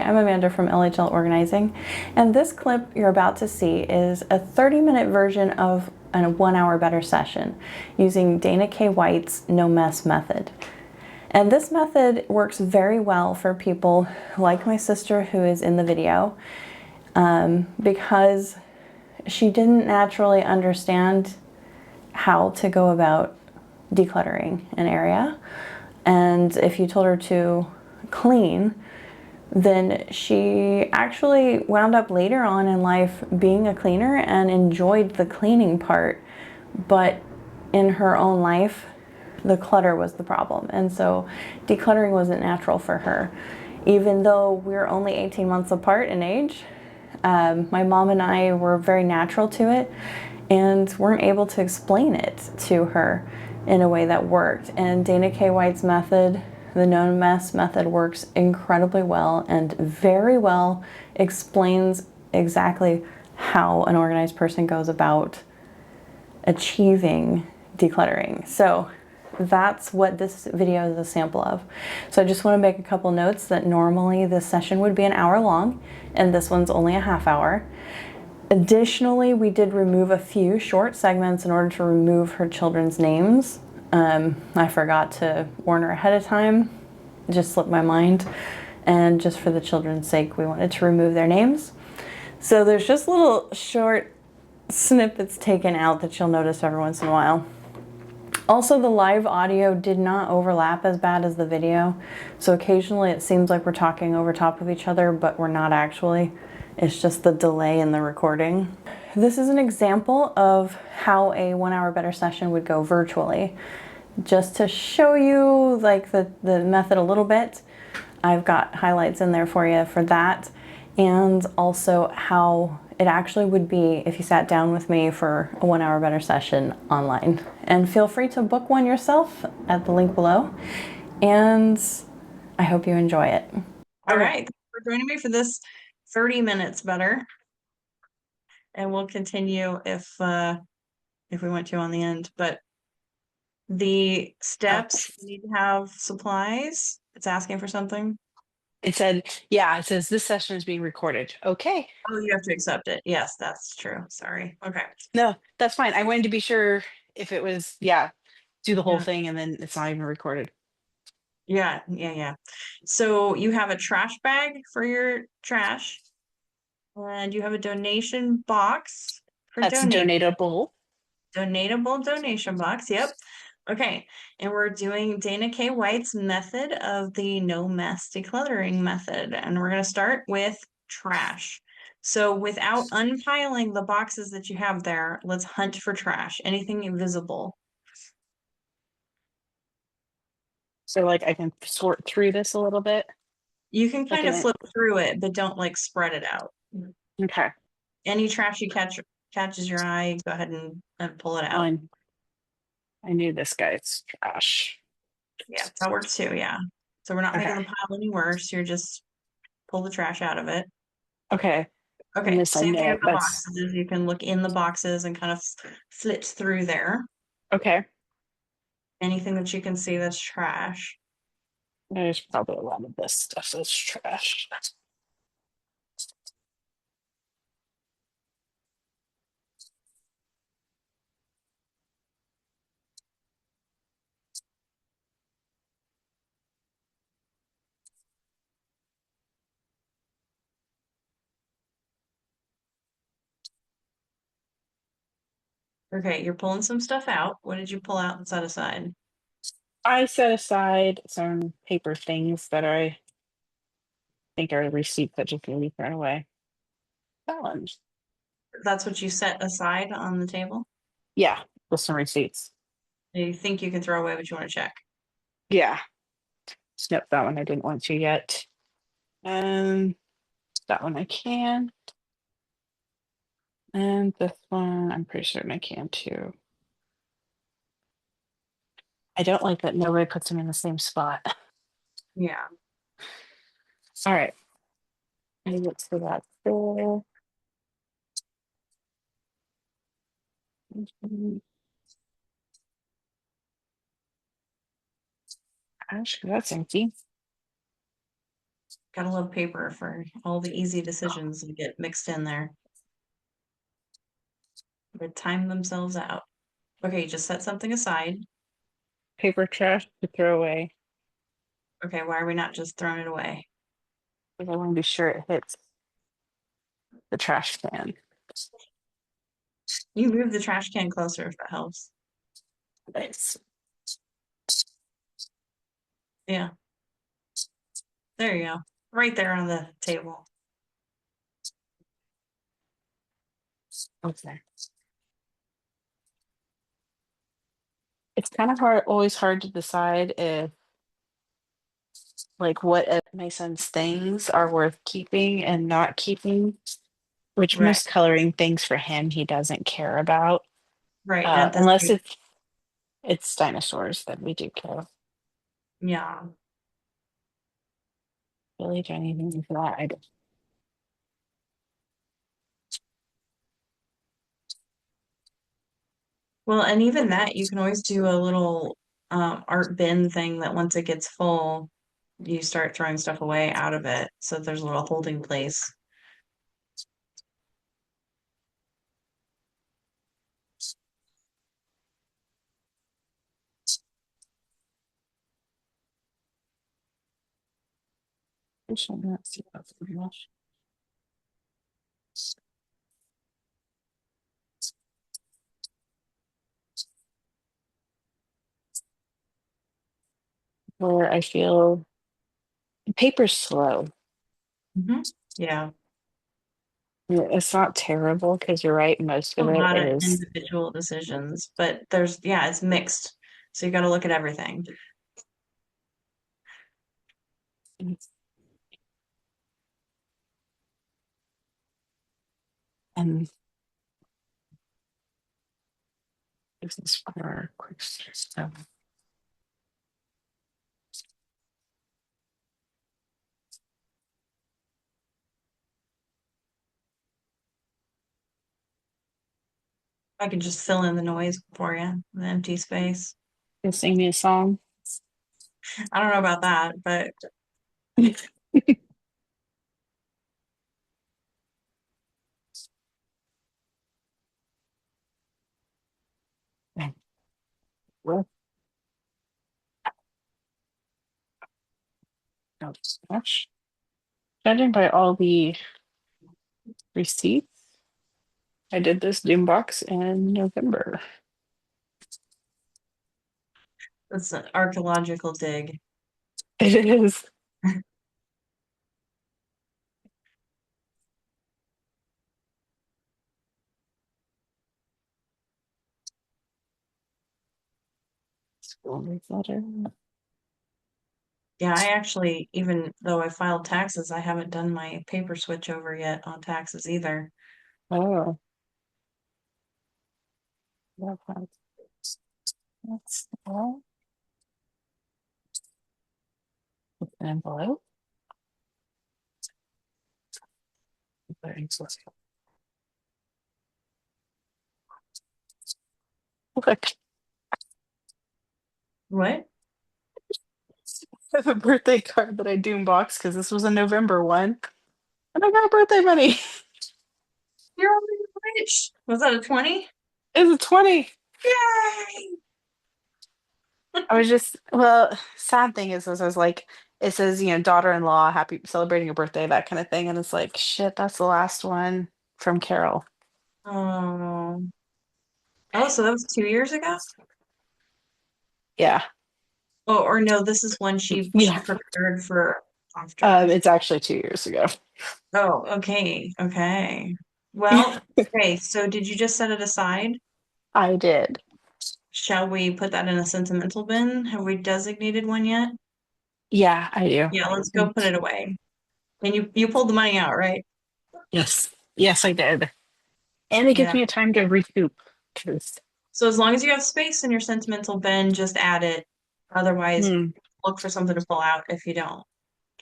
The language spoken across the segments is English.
I'm Amanda from LHL Organizing, and this clip you're about to see is a 30-minute version of a 1 hour better session using Dana K. White's no mess method. And this method works very well for people like my sister who is in the video, because she didn't naturally understand how to go about decluttering an area. And if you told her to clean, then she actually wound up later on in life being a cleaner and enjoyed the cleaning part. But in her own life, the clutter was the problem. And so decluttering wasn't natural for her. Even though we're only 18 months apart in age, my mom and I were very natural to it and weren't able to explain it to her in a way that worked. And Dana K. White's method, the no mess method, works incredibly well and very well explains exactly how an organized person goes about achieving decluttering. So that's what this video is a sample of. So I just want to make a couple notes that normally this session would be an hour long and this one's only a half hour. Additionally, we did remove a few short segments in order to remove her children's names. I forgot to warn her ahead of time. It just slipped my mind. And just for the children's sake, we wanted to remove their names. So there's just little short snippets taken out that you'll notice every once in a while. Also, the live audio did not overlap as bad as the video. So occasionally it seems like we're talking over top of each other, but we're not actually. It's just the delay in the recording. This is an example of how a 1 hour better session would go virtually. Just to show you like the method a little bit, I've got highlights in there for you for that, and also how it actually would be if you sat down with me for a 1 hour better session online. And feel free to book one yourself at the link below, and I hope you enjoy it. All right, thanks for joining me for this 30 minutes better, and we'll continue if we want to on the end. But the steps, you need to have supplies. It's asking for something. It said, yeah, it says this session is being recorded. Okay. Oh, you have to accept it. Yes, that's true. Sorry. Okay. No, that's fine. I wanted to be sure if it was, yeah, do the whole Yeah. thing and then it's not even recorded. Yeah. So you have a trash bag for your trash, and you have a donation box for That's donate. donatable. Donatable donation box. Yep. Okay. And we're doing Dana K. White's method of the no mess decluttering method. And we're going to start with trash. So without unpiling the boxes that you have there, let's hunt for trash. Anything invisible. So like I can sort through this a little bit. You can Like kind of flip through it, but don't like spread it out. okay. Any trash you catches your eye, go ahead and pull it out. Fine. I knew this guy's trash. Yeah, that works too. Yeah. So we're not making the pile any worse. You're just pull the trash out of it. Okay. And Okay, this I same thing know. with the boxes. You can look in the boxes and kind of flit through there. Okay. Anything that you can see that's trash. There's probably a lot of this stuff that's trash. Okay, you're pulling some stuff out. What did you pull out and set aside? I set aside some paper things that I think are receipts that just need to be thrown away. That one. That's what you set aside on the table? Yeah, with some receipts. You think you can throw away what you want to check? Yeah. Snip that one I didn't want to yet. That one I can. And this one I'm pretty certain I can too. I don't like that nobody puts them in the same spot. Yeah. All right. Maybe it's for that there. Gosh, that's empty. Gotta love paper for all the easy decisions that get mixed in there. They time themselves out. Okay, just set something aside. Paper trash to throw away Okay, why are we not just throwing it away? because I want to be sure it hits the trash can. You move the trash can closer if that helps. Nice. Yeah, there you go. Right there on the table. Okay. It's kind of hard, always hard to decide if like what of my son's things are worth keeping and not keeping, which Right, most coloring things for him he doesn't care about. right. At this Unless age, it's dinosaurs that we do care. yeah. Really do anything for that. I don't. Well, and even that, you can always do a little art bin thing that once it gets full, you start throwing stuff away out of it. So there's a little holding place. I shall not see that very much. Where I feel paper's slow. Yeah, Yeah, it's not terrible because you're right, most a of it lot of is. individual decisions, but there's, yeah, it's mixed. So you got to look at everything. And this is for our quick stuff. I can just fill in the noise for you, the empty space. You sing me a song. I don't know about that, but Well, not so much. Judging by all the receipts, I did this Doom box in November. it's an archaeological dig. It is. School newsletter. Yeah, I actually, even though I filed taxes, I haven't done my paper switch over yet on taxes either. Oh, yeah, that's all. An envelope. Look, What? I have a birthday card that I Doom box because this was a November one, and I got birthday money. You're already rich. Was that a 20? It's a 20. Yay! I was just, well, sad thing is I was like, it says, daughter-in-law, happy celebrating a birthday, that kind of thing. And it's like, shit, that's the last one from Carol. Oh. Oh, so that was 2 years ago? Yeah. Oh, or no, this is one she Yeah. prepared for after. It's actually 2 years ago. Oh, okay. Okay. Well, okay, so did you just set it aside? I did. Shall we put that in a sentimental bin? Have we designated one yet? Yeah, I do. Yeah, let's go put it away. And you pulled the money out, right? Yes. Yes, I did. And it gives Yeah. me a time to recoup. 'Cause, So as long as you have space in your sentimental bin, just add it. Otherwise, hmm, look for something to pull out if you don't.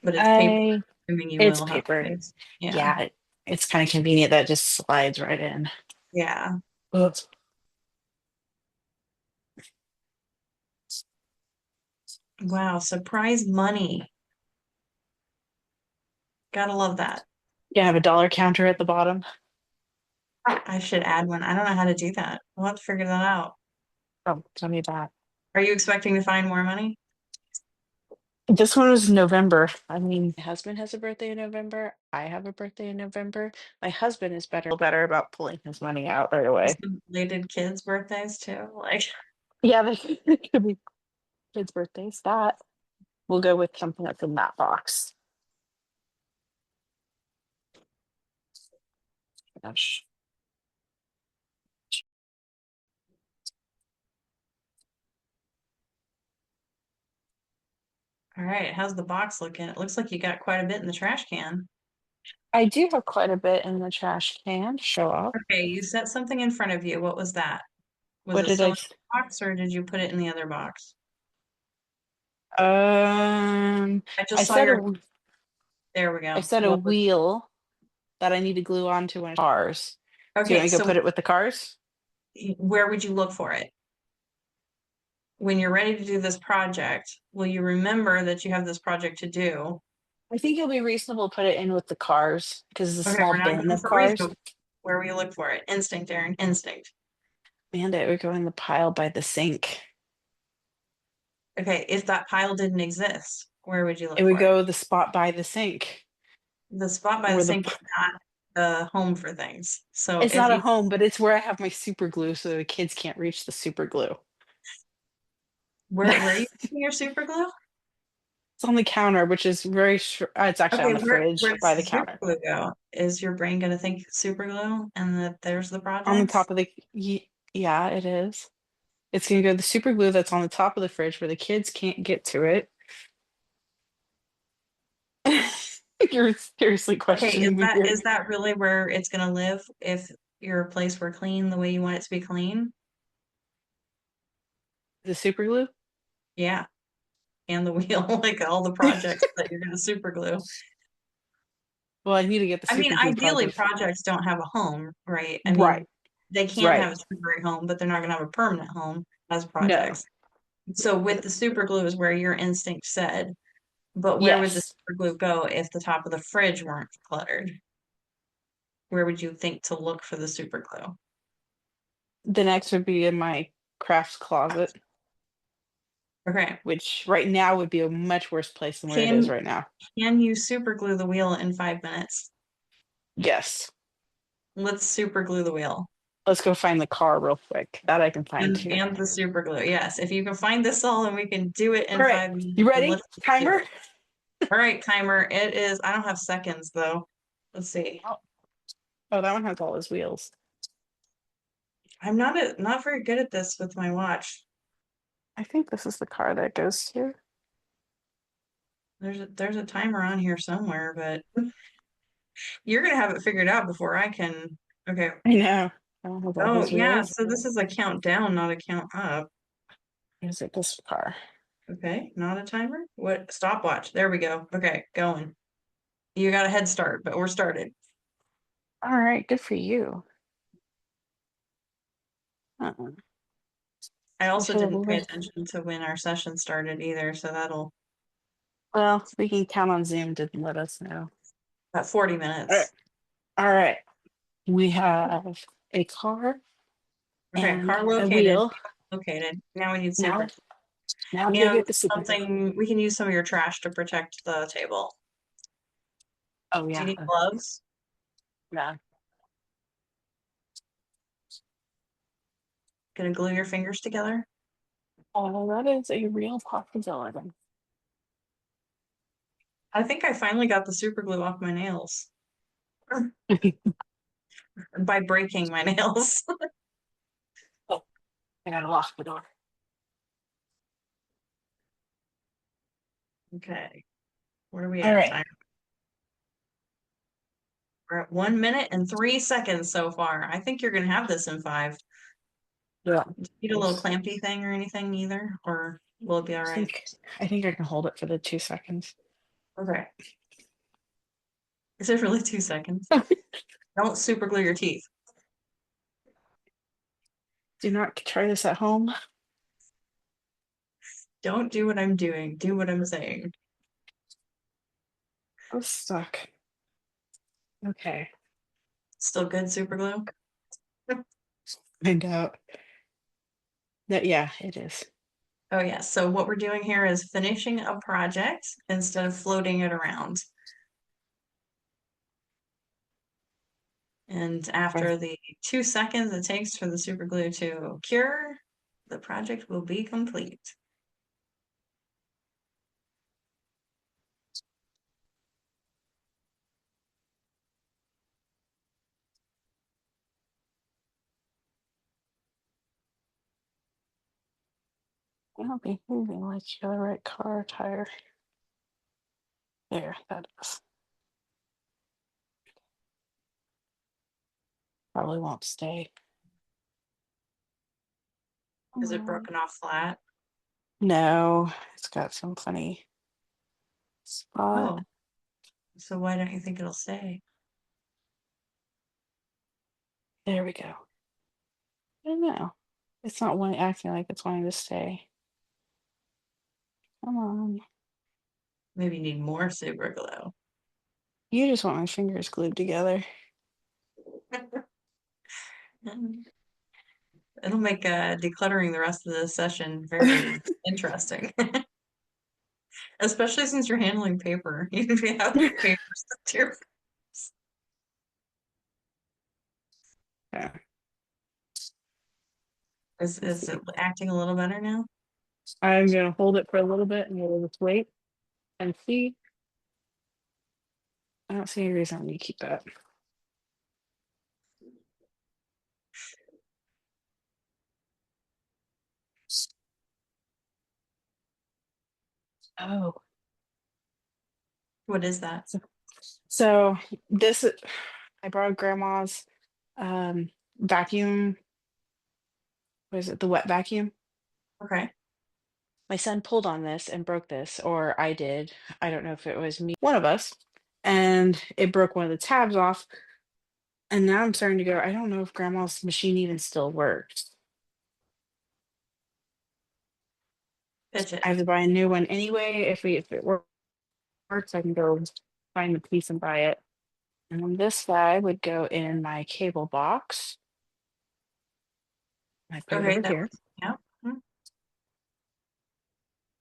But it's paper, I, assuming you it's will have paper. space. Yeah. Yeah, it's kind of convenient that it just slides right in. Yeah. Ugh. Wow, surprise money. Gotta love that. Yeah, I have a dollar counter at the bottom. I should add one. I don't know how to do that. We'll have to figure that out. Oh, tell me that. Are you expecting to find more money? This one was November. I mean, my husband has a birthday in November. I have a birthday in November. My husband is better about pulling his money out right away. Some related kids' birthdays too. Like, Yeah, they could be kids' birthdays. That we'll go with something that's in that box. Gosh. all right, how's the box looking? It looks like you got quite a bit in the trash can. I do have quite a bit in the trash can. Show off. Okay, you set something in front of you. What was that? Was What it did still I? in the box or did you put it in the other box? Um, I I just saw said your, a there we I go. said a What was, wheel that I need to glue onto my cars. So you okay, want to go so put it with the cars? where would you look for it? When you're ready to do this project, will you remember that you have this project to do? I think it'll be reasonable to put it in with the cars because it's a Okay, small we're not bin going of for cars. reason. Where will you look for it? Instinct, Aaron, instinct. And it would go in the pile by the sink. Okay, if that pile didn't exist, where would you It look would for it? go the spot by the sink The spot by the where sink is not the home for things. So it's if not a you, home, but it's where I have my super glue so the kids can't reach the super glue. where are you It's putting your super glue? on the counter, which is very it's actually Okay, on the where fridge does by the the super counter. glue go? Is your brain gonna think super glue and that there's the On the projects? top of the yeah, it is. It's gonna go the super glue that's on the top of the fridge where the kids can't get to it. You're seriously Okay, questioning me here. is that really where it's gonna live if your place were clean the way you want it to be clean? The super glue? Yeah, and the wheel, like all the projects that you're gonna super glue. Well, I need to get the I mean, super glue ideally, project. projects don't have a home, right? I Right, mean, they can't have right. a temporary home, but they're not gonna have a permanent home as No. projects. So with the super glue is where your instinct said, but where would the Yes. super glue go if the top of the fridge weren't cluttered? Where would you think to look for the super glue? The next would be in my crafts closet, Okay. which right now would be a much worse place than where it is Can right now. can you super glue the wheel in 5 minutes? Yes. Let's super glue the wheel. Let's go find the car real quick. That I can find too. And the super glue. Yes. If you can find this all and we can do it All in right. 5 minutes, You then ready? let's do Timer? it. All right, timer. It is, I don't have seconds though. Let's see. Oh, oh, that one has all his wheels. I'm not very good at this with my watch. I think this is the car that goes here. There's a timer on here somewhere, but you're gonna have it figured out before I can. Okay. I know. That one has all Oh his yeah, wheels. so this is a countdown, not a count up. Is it this car? Okay, not a timer. What stopwatch? There we go. Okay, going. You got a head start, but we're started. All right, good for you. Uh-uh. I I also should have didn't pay lived. attention to when our session started either, so that'll Well, we can count on Zoom to let us know. about 40 All right. minutes. All right. We have a car Okay, and car a located. wheel. Located. Now we need Now, super. now to go And get the super glue. something we can use some of your trash to protect the table. Oh Do you yeah. need gloves? Yeah. Gonna glue your fingers together? Oh, that is a real possibility. I think I finally got the super glue off my nails by breaking my nails. Oh, I gotta lock the door. Okay, where are we All at? right. Time. We're at 1 minute and 3 seconds so far. I think you're gonna have this in 5. Yeah. Do you need a little clampy thing or anything either? Or will it be all right? I think I can hold it for the 2 seconds. Okay. Is it really 2 seconds? Don't super glue your teeth. Do not try this at home. Don't do what I'm doing. Do what I'm saying. I'm stuck. Okay. Still good super glue? Find out. That yeah, it is. Oh yeah, so what we're doing here is finishing a project instead of floating it around. And after the 2 seconds it takes for the super glue to cure, the project will be complete. I'll be moving like you're the right car tire. There, that is. Probably won't stay. Is it broken off flat? No, it's got some funny spot. Oh, so why don't you think it'll stay? There we go. I don't know. It's not wanting acting like it's wanting to stay. Come on. Maybe you need more super glue. You just want my fingers glued together. It'll make decluttering the rest of the session very interesting. Especially since you're handling paper. Even if you have paper stuck to your face. Yeah. Is it acting a little better now? I'm gonna hold it for a little bit and we'll just wait and see. I don't see any reason I need to keep that. Oh, What is that? so this I borrowed grandma's vacuum. What is it? The wet vacuum. Okay. My son pulled on this and broke this, or I did. I don't know if it was me, one of us, and it broke one of the tabs off. And now I'm starting to go, I don't know if grandma's machine even still works. Pitch it. I have to buy a new one anyway. If it works, I can go find the piece and buy it. And then this guy would go in my cable box. I put it Okay, over that here. was, yeah.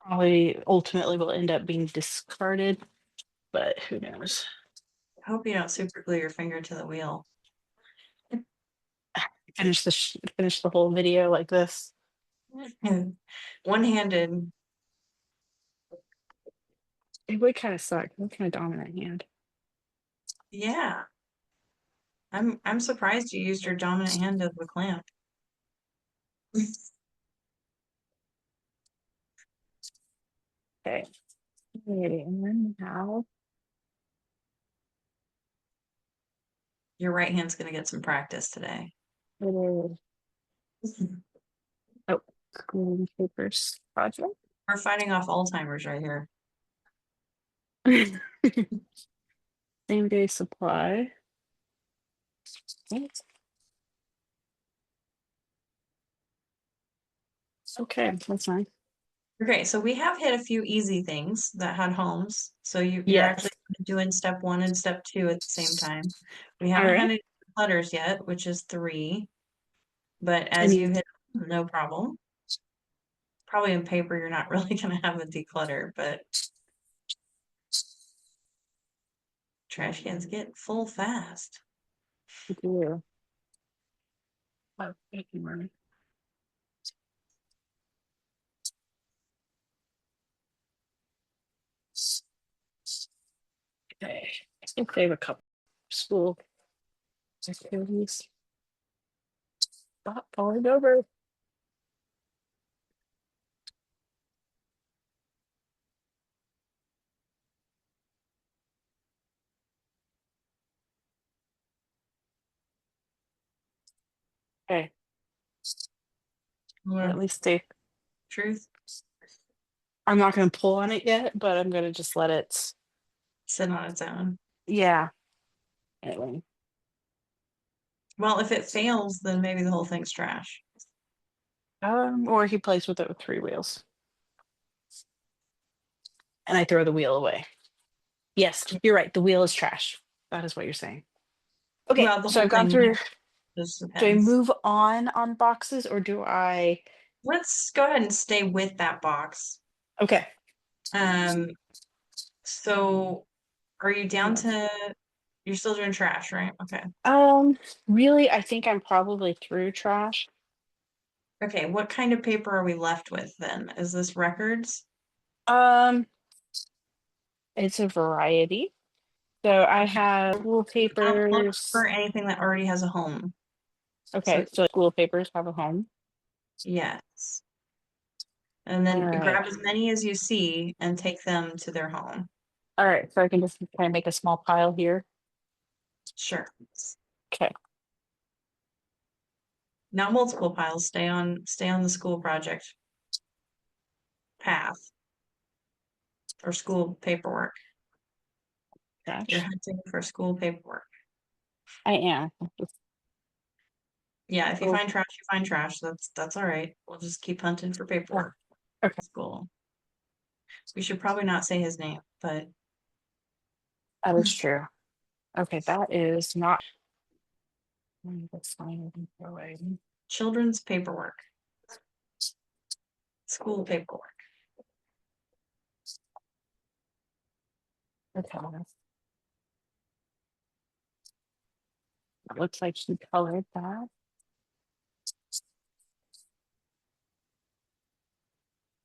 Probably ultimately will end up being discarded, but who knows? I hope you don't super glue your finger to the wheel. Finish the whole video like this. One-handed. It would kind of suck. That's my dominant hand. Yeah. I'm surprised you used your dominant hand as the clamp. Okay. Alrighty, and then now Your right hand's gonna get some practice today. it is oh green papers project. We're fighting off Alzheimer's right here. Same day supply. Thanks. Okay, that's fine. Okay, so we have hit a few easy things that had homes. So you're Yes. actually doing step 1 and step 2 at the same time. We All haven't had right. any letters yet, which is 3, but as you Any hit, no problem. Probably in paper, you're not really gonna have a declutter, but trash cans get full fast. do. Oh, thank you, Marty. Okay. I think they have a couple school activities. Stop falling over. Okay. At least they Truth, I'm not gonna pull on it yet, but I'm gonna just let it sit on its own. yeah. Anyway. Well, if it fails, then maybe the whole thing's trash. Or he plays with it with 3 wheels. And I throw the wheel away. Yes, you're right. The wheel is trash. That is what you're saying. Okay, Throughout the so whole I've gone thing, through. just Do I depends. move on boxes or do I? Let's go ahead and stay with that box. Okay. Um, so are you down Yes. to, you're still doing trash, right? Okay. Really, I think I'm probably through trash. Okay, what kind of paper are we left with then? Is this records? Um, it's a variety. So I have school I'll look papers. for anything that already has a home. So Okay, so school papers have a home. yes. And All then right. grab as many as you see and take them to their home. All right, so I can just kind of make a small pile here. Sure. Okay. Not multiple piles. Stay on the school project path or school paperwork. You're Trash. hunting for school paperwork. I am. Yeah, if you Oh, find trash, you find trash. That's all right. We'll just keep hunting for yeah. paperwork. Okay, School. We should probably not say his name, but that is true. Okay, that is not. That's fine. Away. children's paperwork, school paperwork. Okay. It looks like he colored that.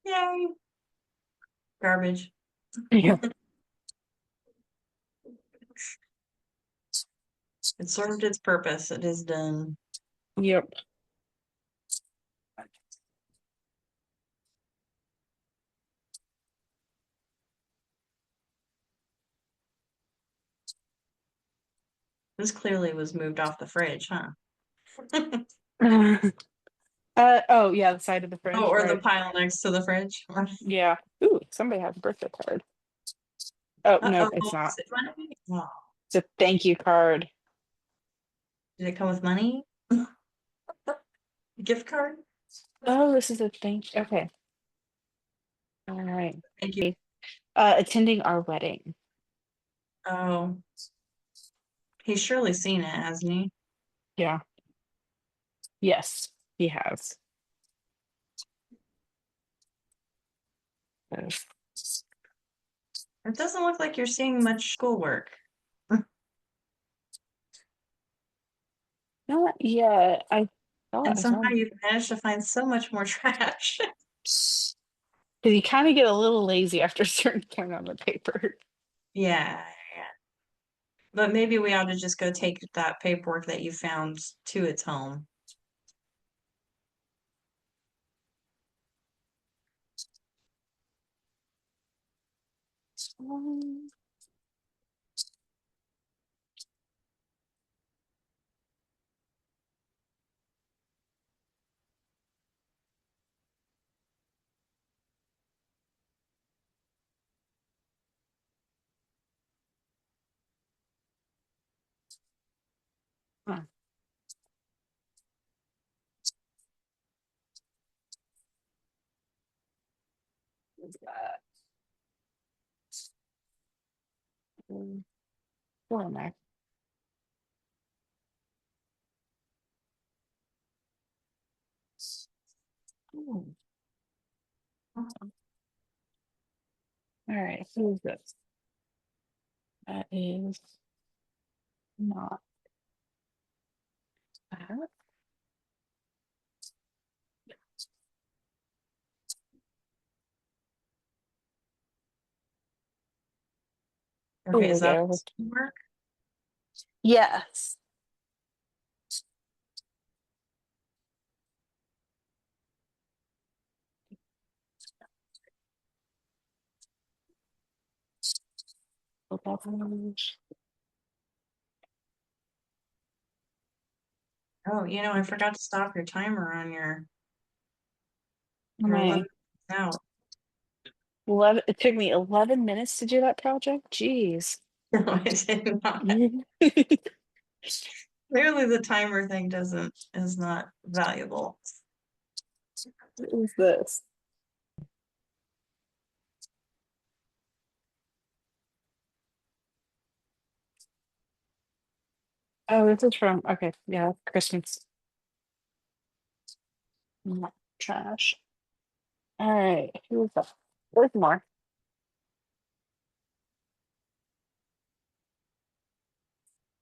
Yay! Garbage. Yeah. It served its purpose. It is done. Yep. This clearly was moved off the fridge, huh? Oh yeah, the side of the Oh, fridge, or the right? pile next to the fridge. Yeah. Ooh, somebody has a birthday card. Oh, no, it's Uh-oh, not. is it money? Oh, It's a thank you card. did it come with money? Gift card? Oh, this is a thank you. Okay. All right. Thank you. Attending our wedding. Oh, he's surely seen it, hasn't he? Yeah. Yes, he has. Uh, It doesn't look like you're seeing much schoolwork. Not yet. I thought And I saw. somehow you've managed to find so much more trash. Did he kind of get a little lazy after a certain point on the paper? Yeah, yeah. But maybe we ought to just go take that paperwork that you found to its home. Um, huh. What's that? Where am I? Oh, all right. Who is this? That is not that. Oh, Okay, is that there we go. schoolwork? Yes. Oh, Oh, I forgot to stop your timer on your 11 my out. 11, it took me 11 minutes to do that project. Jeez. No, I did not. Clearly the timer thing is not valuable. What is this? Oh, this is from, okay, yeah, Christmas. Not trash. All right, here's the, there's more.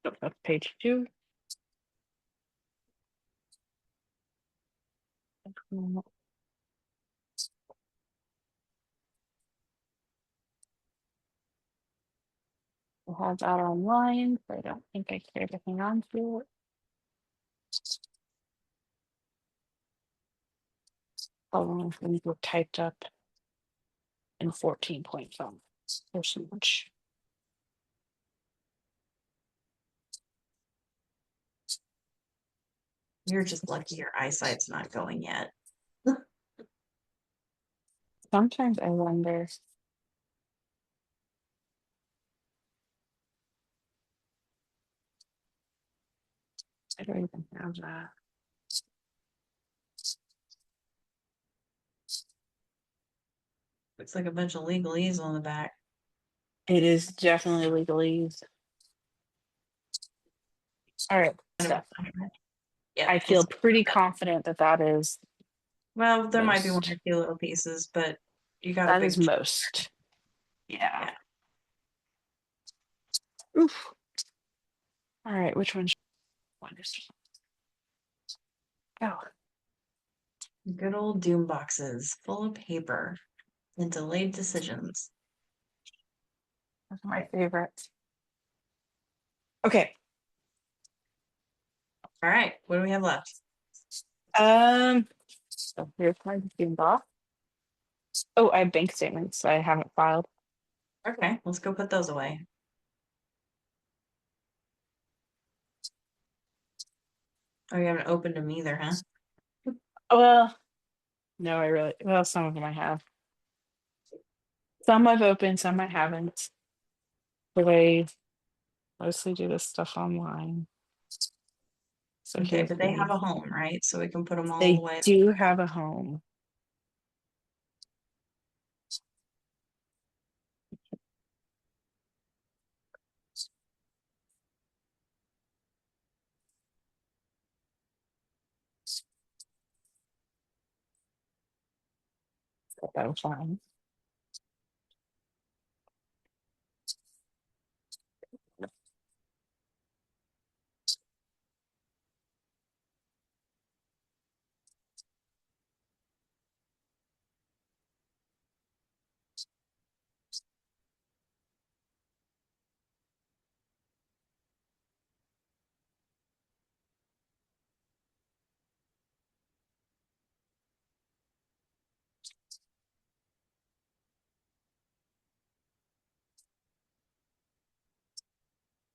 Oh, that's page 2. Mm, We'll have that online, but I don't think I care to hang on to it. All of these things were typed up in 14-point font. There's so much. You're just lucky your eyesight's not going yet. Sometimes I wonder. I don't even have that. Looks like a bunch of legalese on the back. It is definitely legalese. All right, stuff. Yeah. I feel pretty confident that that is Well, there might be one or most. two little pieces, but you got a That is big chunk. most. Yeah. Yeah. Oof. All right, which one? One is. Oh, Good old doom boxes full of paper and delayed decisions. that's my favorite. Okay. All right, what do we have left? So here's my Zoom box. Oh, I have bank statements I haven't filed. Okay, let's go put those away. Oh, you haven't opened them either, huh? Well, no, well, some of them I have. Some I've opened, some I haven't. But I mostly do this stuff online. So Okay, here's but they have the, a home, right? So we can put them all they away. do have a home. So that was fine.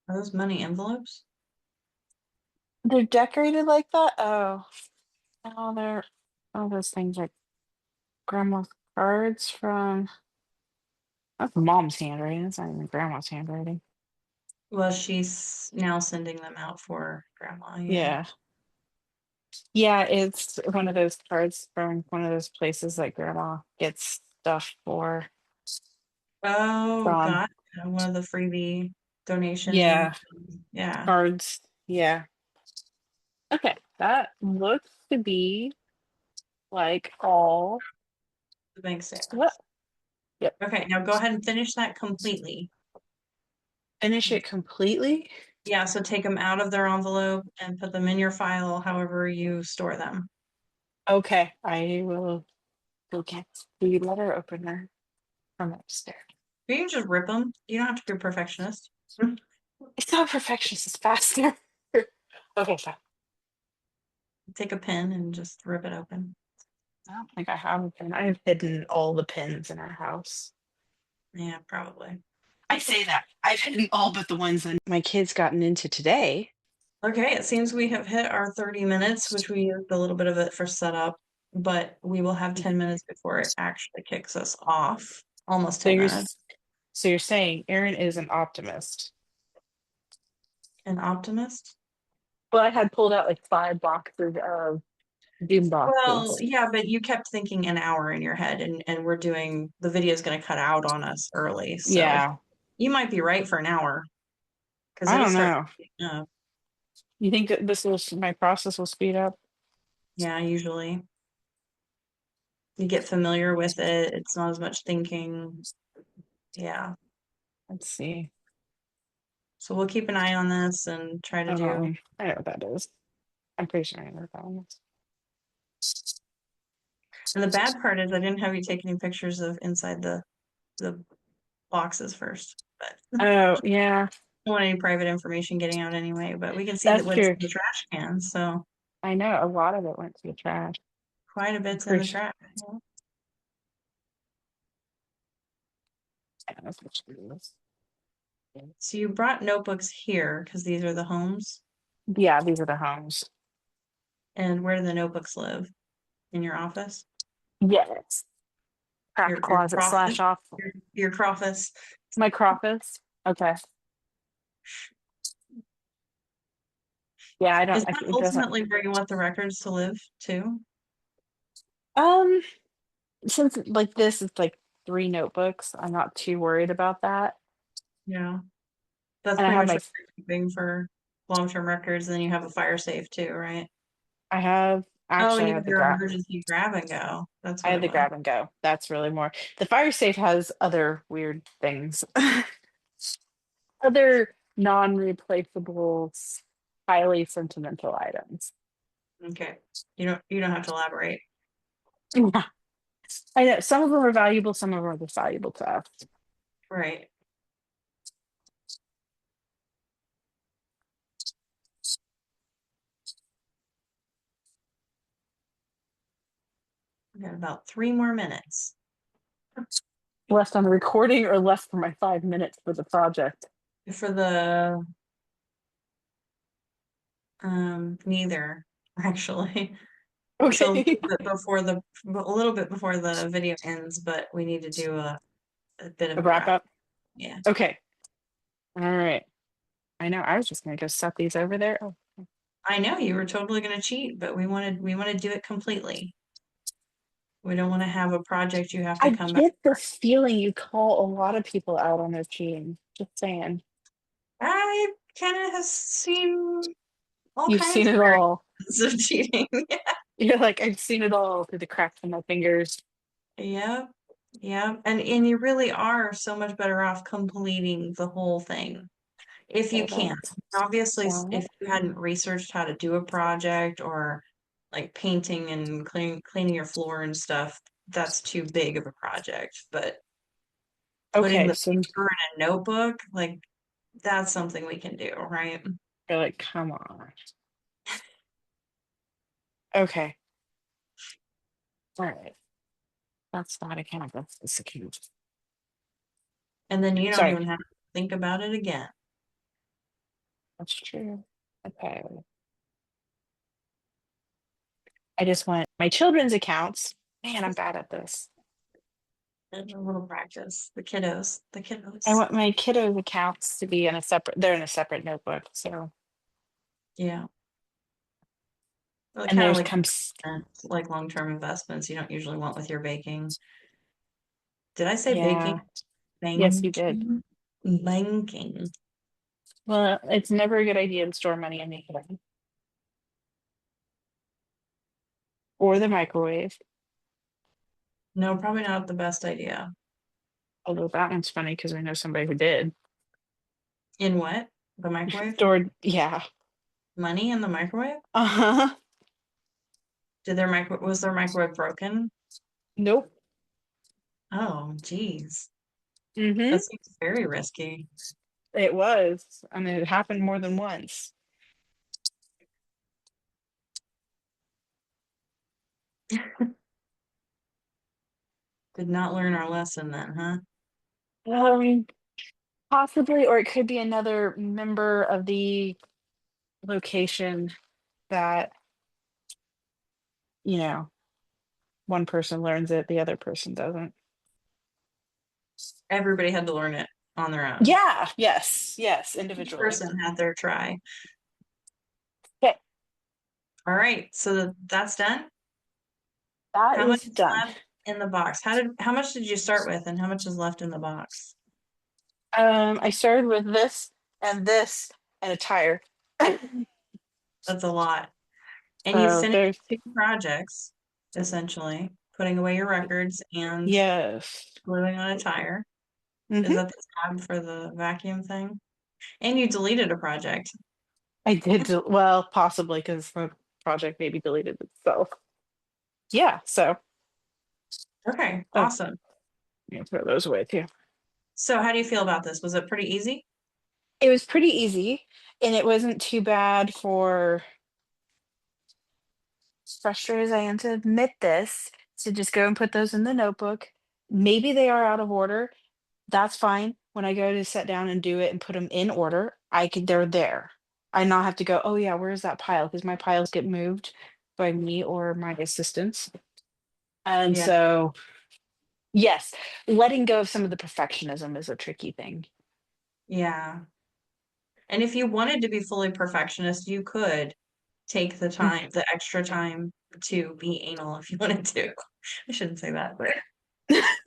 Are those money envelopes? They're decorated like that? Oh, they're all those things like grandma's cards from that's mom's handwriting. That's not even grandma's handwriting. Well, she's now sending them out for grandma. Yeah. Yeah. Yeah, it's one of those cards from one of those places that grandma gets stuff for Oh, from. God. One of the freebie donation. Yeah, Yeah, cards. Yeah. Okay, that looks to be like all. the bank What? statements. Yep. Okay, now go ahead and finish that completely. Finish it completely. Yeah, so take them out of their envelope and put them in your file, however you store them. Okay, I will go get the letter opener from upstairs. You can just rip them. You don't have to be a perfectionist. It's not perfectionist, it's faster. Okay, fine. Take a pen and just rip it open. I don't think I have a pen. I have hidden all the pins in our house. Yeah, probably. I say that. I've hidden all but the ones that my kids gotten into today. Okay, it seems we have hit our 30 minutes, which we used a little bit of it for setup, but we will have 10 minutes before it actually kicks us off. Almost So 10 you're minutes. s- so you're saying Aaron is an optimist. An optimist? Well, I had pulled out like 5 boxes of doom Well, boxes. yeah, but you kept thinking an hour in your head, and we're doing the video's going to cut out on us early. So Yeah, you might be right for an hour because I it'll don't start know. picking up. You think that my process will speed up? Yeah, usually you get familiar with it. It's not as much thinking. Yeah. Let's see. So we'll keep an eye on this and try to do. I know what that is. I'm pretty sure I know what that one is. And the bad part is I didn't have you take any pictures of inside the boxes first, but I Oh, yeah, don't want any private information getting out anyway. But we can see that that's what's true. in the trash can. So I know a lot of it went to the trash. quite a I'm bit's in pretty the sure. trash. Yeah, that's what it is. So you brought notebooks here because these are the homes. Yeah, these are the homes. And where do the notebooks live? In your office? Yes. Craft Your closet slash office? off. Your office. My office. Okay. Yeah, I don't. Is that It doesn't. ultimately where you want the records to live too? Um, since like this is like 3 notebooks, I'm not too worried about that. Yeah. That's And I pretty have much my. what you're keeping for long-term records. And then you have a fire safe too, right? I have Oh, actually and I you have have the your grab. emergency grab and go. That's I what have it the was. grab and go. That's really more. The fire safe has other weird things. Other non-replaceable, highly sentimental items. Okay. You don't have to elaborate. Yeah. I know some of them are valuable, some of them are just valuable to us. Right. We got about 3 more minutes Left on the recording or left for my 5 minutes for the project. for the neither actually. So Okay. a little bit before the video ends, but we need to do a bit of A a wrap wrap. up. Yeah. Okay. All right. I know. I was just gonna go set these over there. Oh, I know you were totally gonna cheat, but we want to do it completely. We don't want to have a project you have to I come back. get the feeling you call a lot of people out on their cheating. Just saying. I kind of have seen all You've seen kinds of it all. variants of cheating. You're like, I've seen it all through the cracks of my fingers. Yeah. Yeah. And you really are so much better off completing the whole thing if you So can. that's Obviously, that. if you hadn't researched how to do a project or like painting and cleaning your floor and stuff, that's too big of a project. But putting Okay, the so paper in a notebook, like that's something we can do, right? you're like, come on. Okay. All right. That's not a count. That's the second. And then you don't Sorry. even have to think about it again. That's true. Okay. I just want my children's accounts. Man, I'm bad at this. And a little practice. The I kiddos. want my kiddos' accounts to be in a separate, they're in a separate notebook. So, Yeah. Well, and kind of there's comes, like long-term investments you don't usually want with your baking. Did I say baking? yeah. Yes, you did. Banking. Banking. Well, it's never a good idea to store money in the oven or the microwave. No, probably not the best idea. Although that one's funny because I know somebody who did. In what? The microwave? Stored, yeah. Money in the microwave? Uh-huh. Was their microwave broken? Nope. Oh, geez. Mm-hmm. That seems very risky. It was. I mean, it happened more than once. Did not learn our lesson then, huh? Um, Possibly, or it could be another member of the location that, you know, one person learns it, the other person doesn't. Everybody had to learn it on their own. Yeah, yes, Each individually. person had their try. Okay, All right, so that's done. that How much is is done. left in the box? How much did you start with and how much is left in the box? I started with this and a tire. That's a lot. And you So finished there's 2 projects, essentially, putting away your records and yes. gluing on a tire. Is Hmm. that the tab for the vacuum thing? And you deleted a project. I did well, possibly because the project maybe deleted itself. Yeah, so Okay, oh, awesome. yeah, throw those away too. So how do you feel about this? Was it pretty easy? It was pretty easy, and it wasn't too bad for, as frustrated as I am to admit this, to just go and put those in the notebook. Maybe they are out of order. That's fine. When I go to sit down and do it and put them in order, they're there. I not have to go, oh yeah, where's that pile? Because my piles get moved by me or my assistants. And Yeah. so, yes, letting go of some of the perfectionism is a tricky thing. Yeah. And if you wanted to be fully perfectionist, you could take the Mm. time, the extra time to be anal if you wanted to. I shouldn't say that, but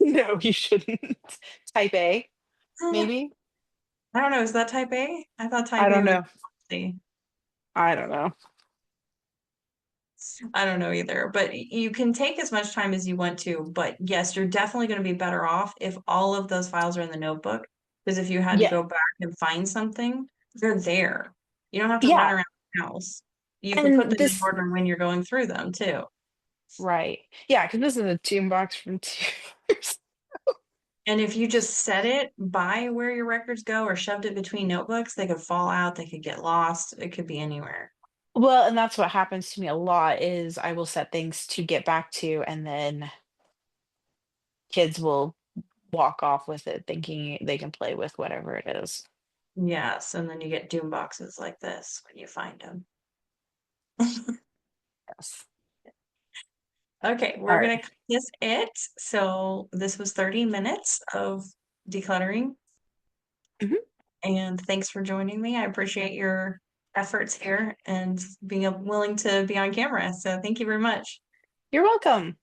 No, you shouldn't. Type A, maybe? I don't know. Is that type A? I thought I type A don't was know. C. I don't know. I don't know either, but you can take as much time as you want to. But yes, you're definitely going to be better off if all of those files are in the notebook. Because if you had to Yeah. go back and find something, they're there. You don't have to run Yeah. around the house. You can put And them in this, order when you're going through them too. right. Yeah, because this is a tune box from 2 years. And if you just set it by where your records go or shoved it between notebooks, they could fall out, they could get lost, it could be anywhere. Well, and that's what happens to me a lot is I will set things to get back to, and then kids will walk off with it thinking they can play with whatever it is. Yes, and then you get doom boxes like this when you find them. Yes. Okay, All we're right. gonna cut this it. So this was 30 minutes of decluttering. Mhm. And thanks for joining me. I appreciate your efforts here and being willing to be on camera. So thank you very much. You're welcome.